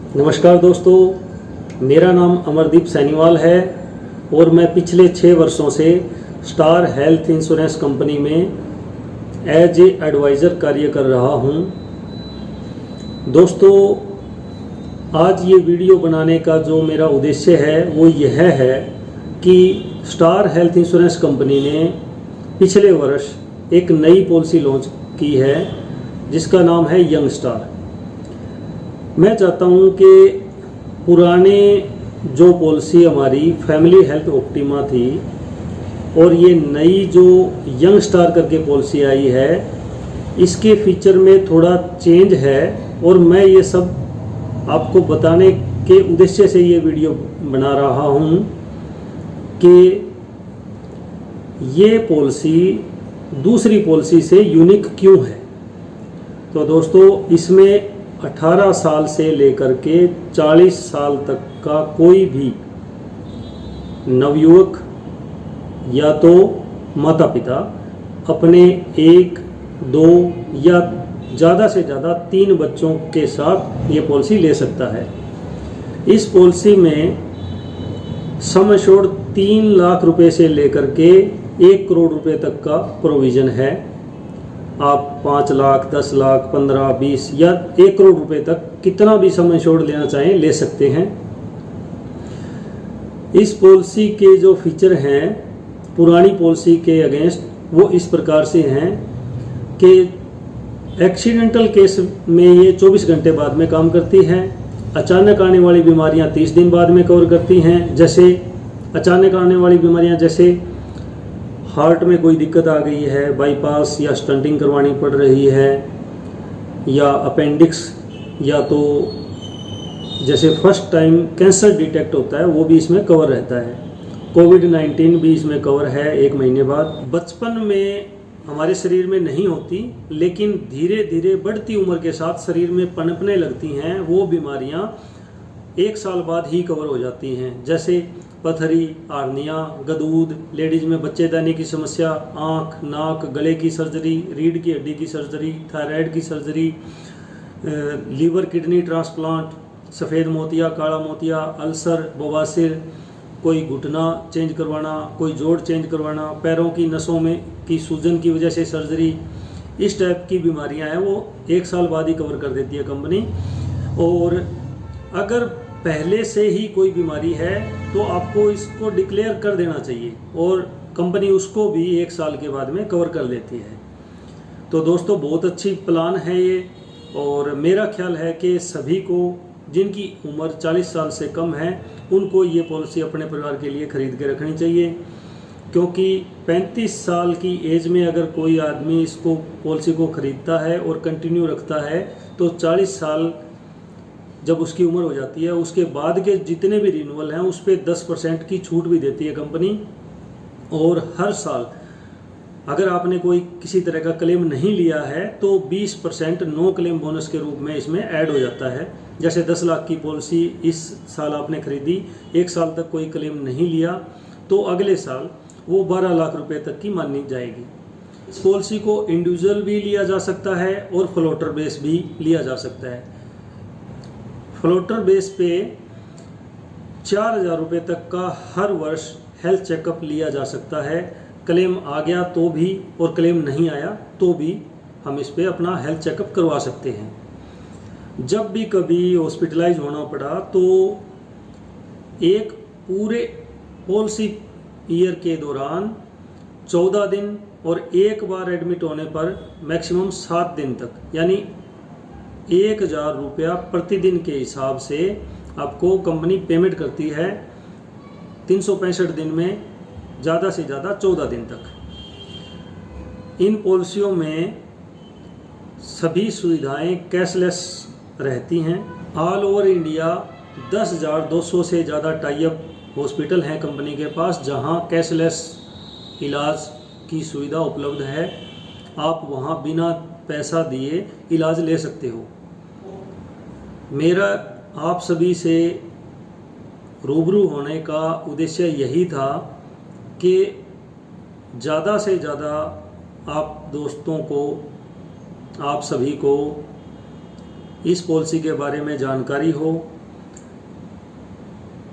नमस्कार दोस्तों, मेरा नाम अमरदीप सैनीवाल है और मैं पिछले 6 वर्षों से स्टार हेल्थ इंश्योरेंस कंपनी में एज ए एडवाइज़र कार्य कर रहा हूं। दोस्तों, आज ये वीडियो बनाने का जो मेरा उद्देश्य है वो यह है कि स्टार हेल्थ इंश्योरेंस कंपनी ने पिछले वर्ष एक नई पॉलिसी लॉन्च की है जिसका नाम है यंग स्टार। मैं चाहता हूं कि पुराने जो पॉलिसी हमारी फैमिली हेल्थ ऑप्टिमा थी और ये नई जो यंग स्टार करके पॉलिसी आई है, इसके फीचर में थोड़ा चेंज है और मैं ये सब आपको बताने के उद्देश्य से ये वीडियो बना रहा हूं कि ये पॉलिसी दूसरी पॉलिसी से यूनिक क्यों है। तो दोस्तों, इसमें 18 साल से लेकर के 40 साल तक का कोई भी नवयुवक या तो माता पिता अपने 1, 2 या ज़्यादा से ज़्यादा 3 बच्चों के साथ ये पॉलिसी ले सकता है। इस पॉलिसी में सम एश्योर्ड 3 लाख रुपए से लेकर के 1 करोड़ रुपए तक का प्रोविज़न है। आप 5 लाख, 10 लाख, 15, 20 या 1 करोड़ रुपए तक कितना भी सम एश्योर्ड लेना चाहें ले सकते हैं। इस पॉलिसी के जो फीचर हैं पुरानी पॉलिसी के अगेंस्ट वो इस प्रकार से हैं कि एक्सीडेंटल केस में ये 24 घंटे बाद में काम करती है। अचानक आने वाली बीमारियां 30 दिन बाद में कवर करती हैं। जैसे अचानक आने वाली बीमारियां जैसे हार्ट में कोई दिक्कत आ गई है, बाईपास या स्टंटिंग करवानी पड़ रही है, या अपेंडिक्स, या तो जैसे फर्स्ट टाइम कैंसर डिटेक्ट होता है वो भी इसमें कवर रहता है। कोविड-19 भी इसमें कवर है 1 महीने बाद। बचपन में हमारे शरीर में नहीं होती, लेकिन धीरे धीरे बढ़ती उम्र के साथ शरीर में पनपने लगती हैं वो बीमारियां 1 साल बाद ही कवर हो जाती हैं। जैसे पथरी, आर्निया, गदूद, लेडीज में बच्चेदानी की समस्या, आँख, नाक, गले की सर्जरी, रीढ़ की हड्डी की सर्जरी, थायराइड की सर्जरी, लीवर किडनी ट्रांसप्लांट, सफ़ेद मोतिया, काला मोतिया, अल्सर, बवासीर, कोई घुटना चेंज करवाना, कोई जोड़ चेंज करवाना, पैरों की नसों में की सूजन की वजह से सर्जरी, इस टाइप की बीमारियां हैं वो 1 साल बाद ही कवर कर देती है कंपनी। और अगर पहले से ही कोई बीमारी है तो आपको इसको डिक्लेयर कर देना चाहिए और कंपनी उसको भी 1 साल के बाद में कवर कर लेती है। तो दोस्तों, बहुत अच्छी प्लान है ये और मेरा ख्याल है कि सभी को जिनकी उम्र 40 साल से कम है उनको ये पॉलिसी अपने परिवार के लिए खरीद के रखनी चाहिए, क्योंकि 35 साल की एज में अगर कोई आदमी इसको पॉलिसी को खरीदता है और कंटिन्यू रखता है तो 40 साल जब उसकी उम्र हो जाती है उसके बाद के जितने भी रिन्यूअल हैं उस पर 10% की छूट भी देती है कंपनी। और हर साल अगर आपने कोई किसी तरह का क्लेम नहीं लिया है तो 20% नो क्लेम बोनस के रूप में इसमें ऐड हो जाता है। जैसे 10 लाख की पॉलिसी इस साल आपने खरीदी, 1 साल तक कोई क्लेम नहीं लिया तो अगले साल वो 12 लाख रुपए तक की मानी जाएगी। इस पॉलिसी को इंडिविजुअल भी लिया जा सकता है और फ्लोटर बेस भी लिया जा सकता है। फ्लोटर बेस पे 4,000 रुपये तक का हर वर्ष हेल्थ चेकअप लिया जा सकता है। क्लेम आ गया तो भी और क्लेम नहीं आया तो भी हम इस पे अपना हेल्थ चेकअप करवा सकते हैं। जब भी कभी हॉस्पिटलाइज होना पड़ा तो एक पूरे पॉलिसी ईयर के दौरान 14 दिन और एक बार एडमिट होने पर मैक्सिमम 7 दिन तक, यानी 1,000 रुपया प्रतिदिन के हिसाब से आपको कंपनी पेमेंट करती है 365 दिन में, ज़्यादा से ज़्यादा 14 दिन तक। इन पॉलिसियों में सभी सुविधाएं कैशलेस रहती हैं। ऑल ओवर इंडिया 10,200 से ज़्यादा टाई अप हॉस्पिटल हैं कंपनी के पास जहां कैशलेस इलाज की सुविधा उपलब्ध है। आप वहां बिना पैसा दिए इलाज ले सकते हो। मेरा आप सभी से रूबरू होने का उद्देश्य यही था कि ज़्यादा से ज़्यादा आप दोस्तों को, आप सभी को इस पॉलिसी के बारे में जानकारी हो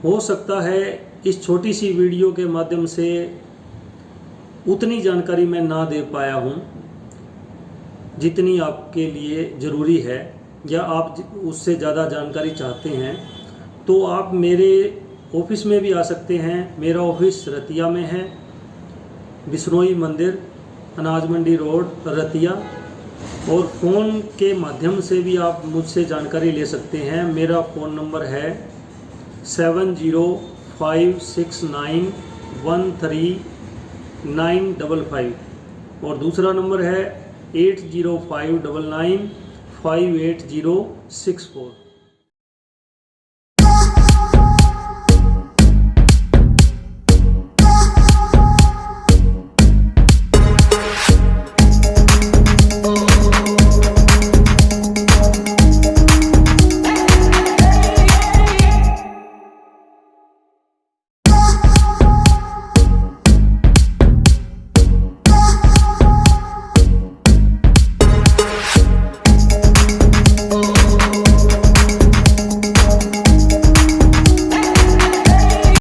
हो सकता है इस छोटी सी वीडियो के माध्यम से उतनी जानकारी मैं ना दे पाया हूँ जितनी आपके लिए ज़रूरी है, या आप उससे ज़्यादा जानकारी चाहते हैं तो आप मेरे ऑफिस में भी आ सकते हैं। मेरा ऑफिस रतिया में है, बिश्नोई मंदिर, अनाज मंडी रोड, रतिया। और फ़ोन के माध्यम से भी आप मुझसे जानकारी ले सकते हैं। मेरा फ़ोन नंबर है 7056913955 और दूसरा नंबर है 8059958064।